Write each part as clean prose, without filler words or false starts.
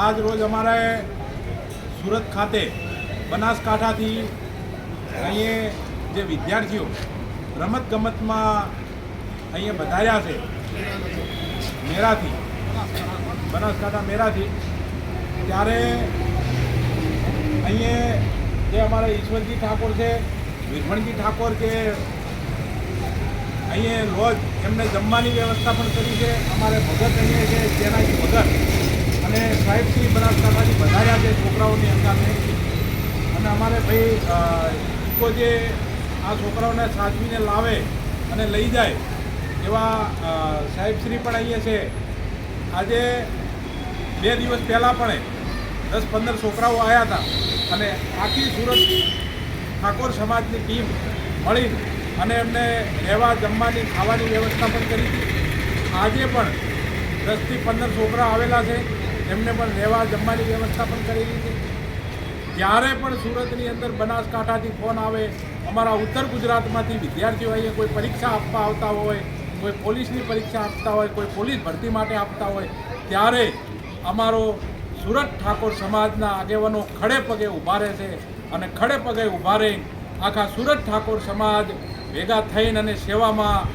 આજ રોજ અમારે સુરત ખાતે બનાસકાંઠાથી અહીંયા જે વિદ્યાર્થીઓ રમતગમતમાં અહીંયા વધાર્યા છે મેરાથી, બનાસકાંઠા મેરાથી, ત્યારે અહીંયા જે અમારા ઈશ્વરજી ઠાકોર છે, વિરમણજી ઠાકોર કે અહીંયા રોજ એમને જમવાની વ્યવસ્થા પણ કરી છે. અમારે ભગત અહીંયા છે જેનાથી ભગત અને સાહેબશ્રી બનાસકાંઠાથી વધાર્યા છે છોકરાઓની અંગાને. અને અમારે ભાઈ ઇકો જે આ છોકરાઓને સાચવીને લાવે અને લઈ જાય એવા સાહેબશ્રી પણ અહીંયા છે. આજે 2 દિવસ પહેલાં પણ 10-15 છોકરાઓ આવ્યા હતા અને આખી સુરત ઠાકોર સમાજની ટીમ મળી અને એમને રહેવા જમવાની ખાવાની વ્યવસ્થા પણ કરી હતી. આજે પણ 10થી 15 છોકરા આવેલા છે, એમને પણ રહેવા જમવાની વ્યવસ્થા પણ કરેલી છે. જ્યારે પણ સુરતની અંદર બનાસકાંઠાથી ફોન આવે, અમારા ઉત્તર ગુજરાતમાંથી વિદ્યાર્થીઓ અહીંયા કોઈ પરીક્ષા આપવા આવતા હોય, કોઈ પોલીસની પરીક્ષા આપતા હોય, કોઈ પોલીસ ભરતી માટે આપતા હોય, ત્યારે અમારો સુરત ઠાકોર સમાજના આગેવાનો ખડે પગે ઊભા રહે છે અને ખડે પગે ઊભા રહી આખા સુરત ઠાકોર સમાજ ભેગા થઈને અને સેવામાં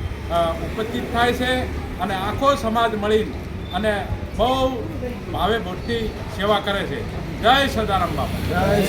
ઉપસ્થિત થાય છે અને આખો સમાજ મળી અને બહુ ભાવે ભક્તિ સેવા કરે છે. જય સદારામ બાપા. જય